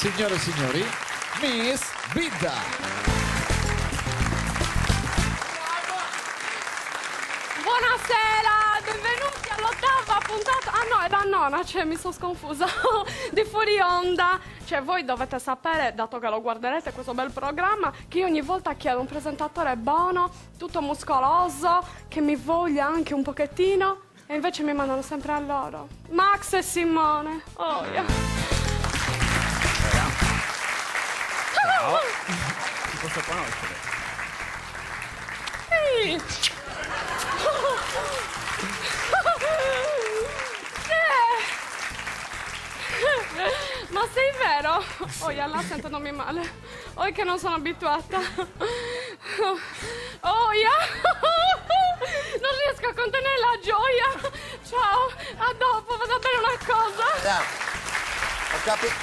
Signore e signori, Miss Vidda. Buonasera, benvenuti all'8ª puntata. Ah no, è la nona, cioè mi sono sconfusa. Di Fuori Onda. Cioè voi dovete sapere, dato che lo guarderete questo bel programma, che io ogni volta chiedo un presentatore buono, tutto muscoloso, che mi voglia anche un pochettino, e invece mi mandano sempre a loro. Max e Simone. Oh, yeah. Ciao. Ti posso conoscere? Ehi. Ma sei vero? Oh, là sentendomi male. Oh, che non sono abituata. Oh, yeah. Non riesco a contenere la gioia. Ciao, a dopo, vado a bere una cosa.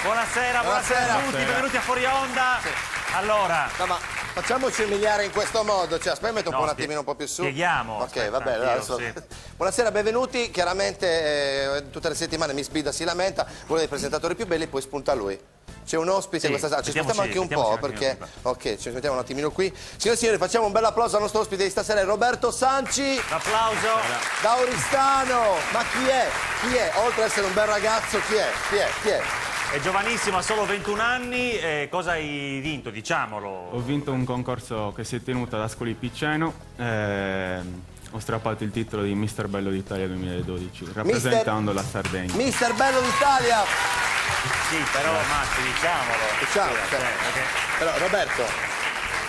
Buonasera, buonasera a tutti, benvenuti a Fuori Onda. Sì. Allora, No, ma facciamoci umiliare in questo modo, cioè aspetta, metto un po' un attimino un po' più su. Spieghiamo. Ok, Aspetta, va bene, adesso. sì. Buonasera, benvenuti. Chiaramente tutte le settimane Miss Bida si lamenta, uno dei presentatori più belli, poi spunta lui. C'è un ospite Sì, questa sera, ci spostiamo anche un po' mettiamoci perché. un Ok, ci mettiamo un attimino qui. Signore e signori, facciamo un bel applauso al nostro ospite di stasera, Roberto Sanci. applauso. Da Oristano. Ma chi è? Chi è? Oltre ad essere un bel ragazzo, chi è? Chi è? Chi è? È giovanissimo, ha solo 21 anni. Cosa hai vinto? Diciamolo. Ho vinto un concorso che si è tenuto ad Ascoli Piceno. Ho strappato il titolo di Mister Bello d'Italia 2012, rappresentando la Sardegna. Mister Bello d'Italia. Sì, però Max, diciamolo. Diciamo, Scusa, cioè, perché- Però Roberto,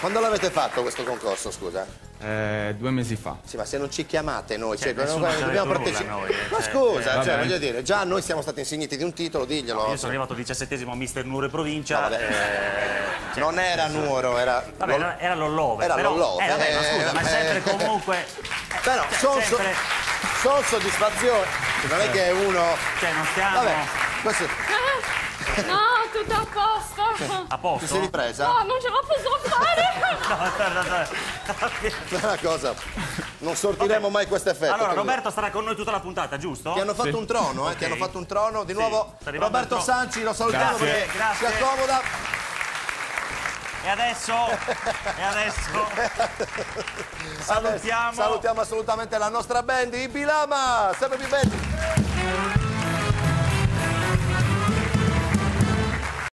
quando l'avete fatto questo concorso, scusa? 2 mesi fa. Sì, ma se non ci chiamate noi, cioè, nessuno ci ha dobbiamo detto partecipare. nulla a noi, Ma cioè, scusa, va cioè, bene. voglio dire, già noi siamo stati insigniti di un titolo, diglielo. Io sono arrivato 17esimo Mister Nuoro e Provincia. No, cioè, non era Nuoro, era. Vabbè, era l'Ollove. Era però- l'Ollove, vabbè, ma scusa, ma è sempre comunque. Però Cioè, sempre- sono soddisfazione. Non è che è uno. Cioè, non stiamo. Vabbè, questo. No, tutto a posto. A posto? Ti sei ripresa? No, non ce la posso fare. No. È una cosa. Non sortiremo mai questo effetto. Allora, credo. Roberto starà con noi tutta la puntata, giusto? Ti hanno fatto un trono, Ok. Ti hanno fatto un trono. Di Sì, nuovo, sta arrivando Roberto il trono. Sanci, lo salutiamo Grazie. perché Grazie. si accomoda. E adesso salutiamo. Salutiamo assolutamente la nostra band, i Bilama, sempre più belli.